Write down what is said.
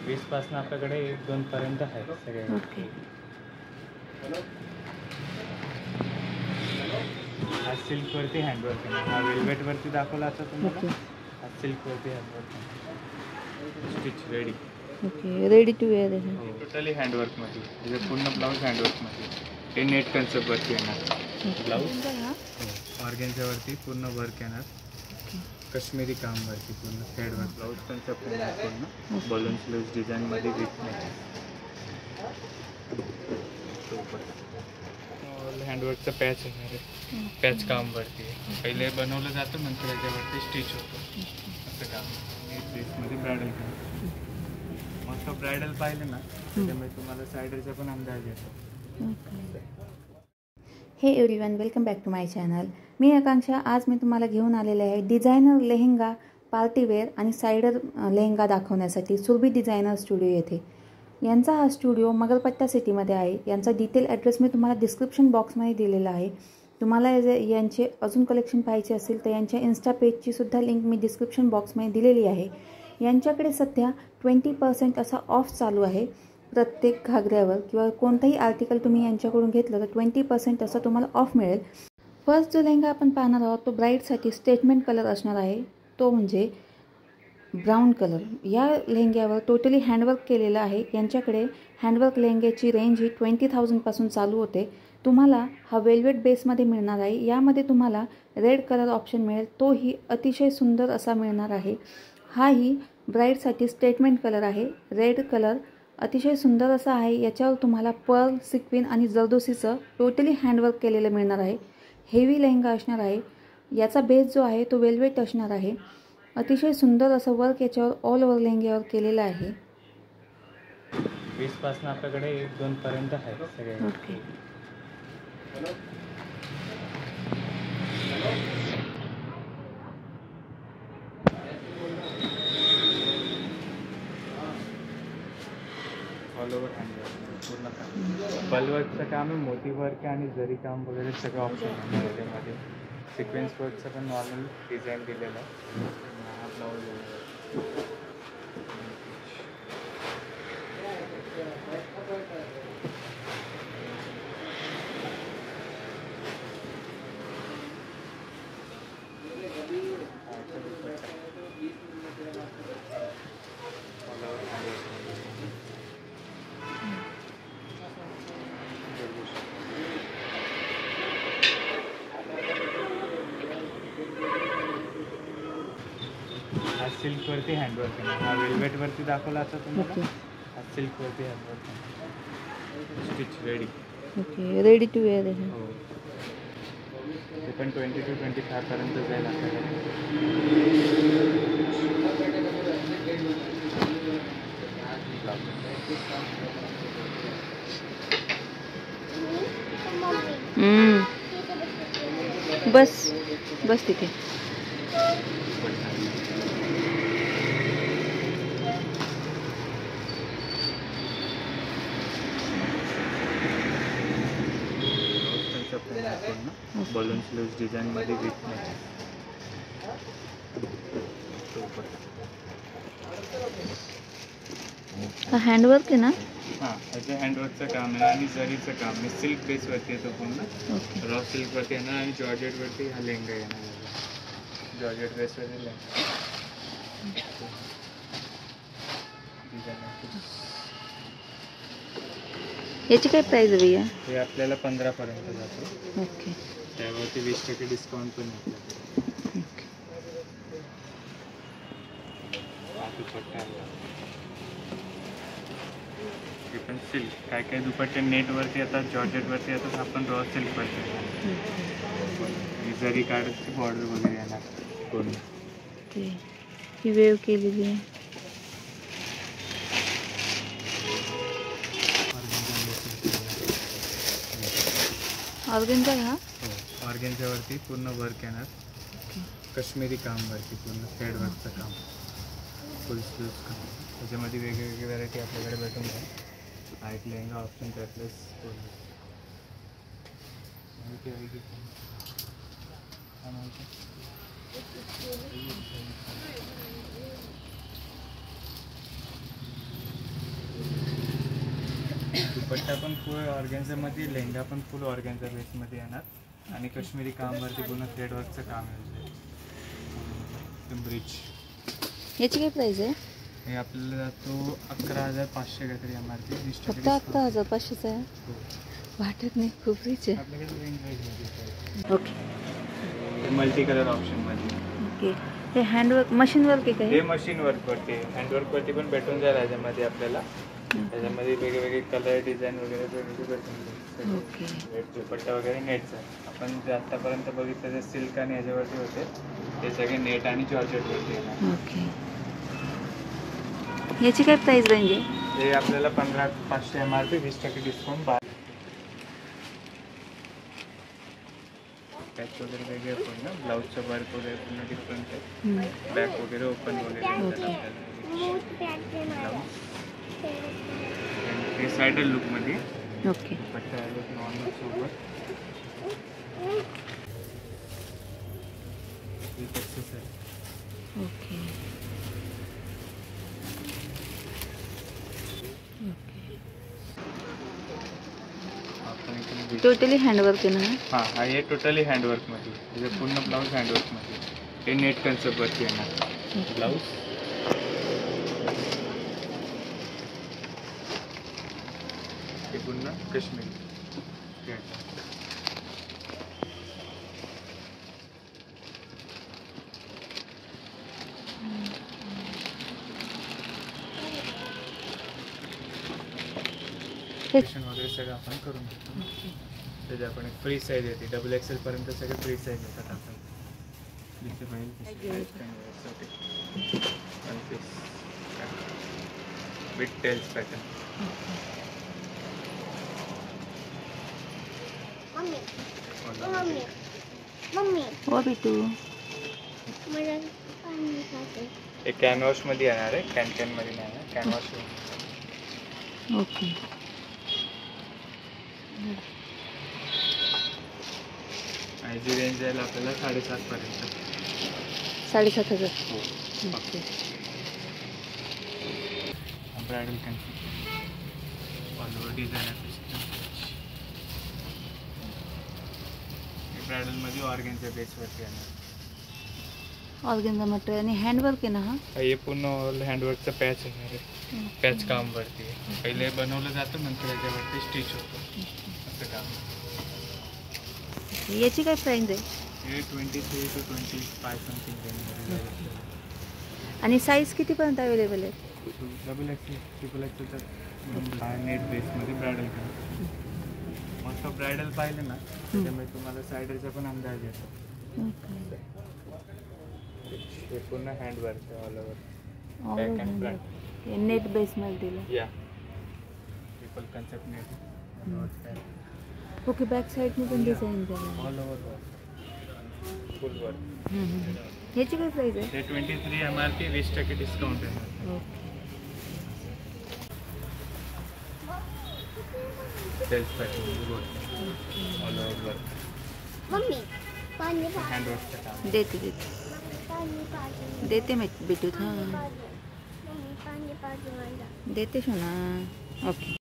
20 पासून आपल्याकडे 1-2 पर्यंत आहे सगळे. ओके. हा सिल्कवरती हँडवर्क आहे. हा वेल्वेटवरती दाखवला आता तुम्हाला. ओके. हा सिल्कवरती हँडवर्क आहे. Stitch ready. Okay, ready to wear आहे. हो, टोटली हँडवर्कमध्ये. म्हणजे पूर्ण ब्लाऊज हँडवर्कमध्ये. हे नेट कन्सेप्टवरती येणार ब्लाऊज. ऑर्गेन्झावरती पूर्ण वर्क येणार. काश्मीरी कामवरती पूर्ण थ्रेडवर्क ब्लाऊज कन्सेप्ट येणार पूर्ण. बलून स्लीव्स डिझाईनमध्ये विथ नेक. हँडवर्कचा पॅच येणार आहे. पॅच कामवरती आहे. पहिले बनवलं जातं, नंतर याच्यावरती स्टिच होतं. असं काम. ड्रेसमध्ये ब्रायडल काम. मस्त ब्रायडल पाहिलं ना त्याच्यामुळे तुम्हाला सायडरचा पण अंदाज येतो. Hey everyone, welcome back to my channel. मी आकांक्षा. आज मी तुम्हाला घेऊन आलेले आहे डिझायनर लेहंगा, पार्टीवेअर आणि सायडर लेहंगा दाखवण्यासाठी सुरभी डिझायनर स्टुडिओ येथे. यांचा हा स्टुडिओ मगरपट्टा सिटीमध्ये आहे. यांचा डिटेल ॲड्रेस मी तुम्हाला डिस्क्रिप्शन बॉक्समध्ये दिलेला आहे. तुम्हाला यांचे अजून कलेक्शन पाहायचे असेल तर यांच्या इन्स्टा पेजची सुद्धा लिंक मी डिस्क्रिप्शन बॉक्समध्ये दिलेली आहे. यांच्याकडे सध्या 20% असा ऑफ चालू आहे. प्रत्येक घागऱ्यावर किंवा कोणताही आर्टिकल तुम्ही यांच्याकडून घेतलं तर 20% असं तुम्हाला ऑफ मिळेल. फर्स्ट जो लेहंगा आपण पाहणार आहोत तो ब्राईडसाठी स्टेटमेंट कलर असणार आहे, तो म्हणजे ब्राऊन कलर. या लेहंग्यावर टोटली हँडवर्क केलेलं आहे. यांच्याकडे हँडवर्क लेहंग्याची रेंज ही 20,000पासून चालू होते. तुम्हाला हा वेल्वेट बेसमध्ये मिळणार आहे. यामध्ये तुम्हाला रेड कलर ऑप्शन मिळेल, तोही अतिशय सुंदर असा मिळणार आहे. हाही ब्राईडसाठी स्टेटमेंट कलर आहे. रेड कलर अतिशय सुंदर असा आहे. याच्यावर तुम्हाला पर्ल, सिक्विन आणि जरदोसीचं टोटली हँडवर्क केलेलं मिळणार आहे. हेवी लेहंगा असणार आहे. याचा बेस जो आहे तो वेल्वेट असणार आहे. अतिशय सुंदर असं वर्क याच्यावर ऑल ओव्हर लेहंग्यावर केलेलं आहे. 20 पासून आपल्याकडे 1-2 पर्यंत आहे सगळे. ओके. ऑल ओव्हर हँडवर्क पूर्ण काम. बलवर्कचं काम आहे, मोती वर्क आहे आणि जरी काम वगैरे सगळं ऑप्शन आहे त्याच्यामध्ये. सिक्वेन्स वर्कचं पण नॉर्मल डिझाईन दिलेलं आहे. हा ब्लाऊज हा सिल्कवरती हँडवर्क आहे. हा वेल्वेटवरती दाखवला आता तुम्हाला. ओके. हा सिल्कवरती हँडवर्क आहे. Stitch ready. Okay, ready to wear आहे. हो, ते पण 20 to 25 पर्यंत जाईल आपल्याकडे. बस बस तिथे. बलून स्लीव्स डिझाईनमध्ये विथ नेक. हा हँडवर्क आहे ना? हां, याचं हँडवर्कचं काम आहे आणि जरीचं काम आहे. सिल्क बेसवरती येतो पूर्ण. ओके. रॉ सिल्कवरती येणार आणि जॉर्जेटवरती हा लेहंगा येणार. जॉर्जेट बेसवरती लेहंगा. याची काय प्राईस आहे भैया? हे आपल्याला 15 पर्यंत जातो. ओके. त्यावरती 20% डिस्काउंट पण आहे आपल्याकडे. ओके. हे पण सिल्क. काय काय दुपट्टे नेटवरती येतात, जॉर्जेटवरती येतात. आपण रॉ सिल्कवरती येतात. जरी काढची बॉर्डर वगैरे येणार पूर्ण. ओके. ही वेव केलेली आहे. ऑर्गेन्झा हा? हो, ऑर्गेन्झावरती पूर्ण वर्क येणार. काश्मीरी कामवरती पूर्ण थ्रेडवर्कचं काम. फुल स्लीव्स काम. त्याच्यामध्ये वेगवेगळी व्हरायटी आपल्याकडे भेटून जाईल. हा एक लेहंगा ऑप्शन त्या प्लस दुपट्टा पण फुल ऑर्गॅन्झामध्ये, लेहंगा पण फुल ऑर्गॅन्झा बेसमध्ये येणार आणि काश्मीरी कामवरती पूर्ण थ्रेडवर्कचं काम आहे. ब्रिज याची काय प्राईस आहे? हे आपल्याला जातो 11,500 काहीतरी MRP. फक्त 11,500चा आहे. वाटत नाही खूप रिच आहे. आपल्याकडे रेंज आहे. ओके मल्टी कलर ऑप्शनमध्ये. ओके. हे हँडवर्क मशीन वर्क आहे का हे मशीन वर्कवरती, हँडवर्कवरती पण भेटून जाईल याच्यामध्ये आपल्याला. त्याच्यामध्ये वेगवेगळे कलर डिझाईन वगैरे वेगवेगळे भेटून जाईल. ओके. नेट दुपट्टा वगैरे नेटचा. आपण जे आत्तापर्यंत बघितलं ते सिल्क आणि ह्याच्यावरती होते, ते सगळे नेट आणि जॉर्जेटवरती येणार. ओके. याची काय प्राईस रेंज आहे? हे आपल्याला 15,500 MRP, 20% डिस्काउंट. पॅच वगैरे वेगळे पण ना, ब्लाऊजचं वर्क वगैरे पूर्ण डिफरंट आहे. बॅक वगैरे ओपन वगैरे. हे सायडर लुकमध्ये. ओके. दुपट्टा नॉर्मल सोबत. ओके. टोटली हँडवर्क आहे ना? हां, हे टोटली हँडवर्कमध्ये. म्हणजे पूर्ण ब्लाऊज हँडवर्कमध्ये. हे नेट कन्सेप्टवरती येणार ब्लाऊज. हे पूर्ण काश्मीरी. वगैरे सगळं आपण करून घेतो. त्याची आपण एक फ्री साईज येते, XXL पर्यंत सगळे फ्री साईज येतात आपण. With tails pattern. हो बिटू. हे कॅनव्हास मध्ये येणार आहे, कॅन मध्ये नाही आहे. कॅनव्हास. ओके. याची रेंज जाईल आपल्याला 7,500 पर्यंत. 7,500. Okay. Bridal concept all over design. ब्रायडलमध्ये ऑर्गेन्झा बेसवरती येणार. ऑर्गेन्झा मटेरियल आणि हँडवर्क आहे ना? हा हे पूर्ण ऑल हँडवर्कचं पॅच येणार आहे. पॅच कामवरती पहिले बनवलं जातं, नंतर याच्यावरती स्टिच होतं असं काम. याची काय प्राईस आहे? हे 23 to 25 समथिंग रेंजमध्ये. आणि साईज कितीपर्यंत अवेलेबल आहे? XXL, XXL नेट बेसमध्ये bridal colour. Most of bridal पाहिलं ना, त्याच्यामुळे तुम्हाला सायडरचा पण अंदाज येतो. हे पूर्ण हँडवर्क आहे all over. Back and front. Net बेसमध्ये दिलं. या triple concept net. Okay. Back साईडने पण डिझाईन झालं. All over work, full work. ह्याची काय प्राईस आहे? हे 23 MRP, 20% डिस्काउंट आहे. Okay. Sales pattern all over work. हँडवर्कचं काम. देते मी बिटू. हां देते शोना. ओके.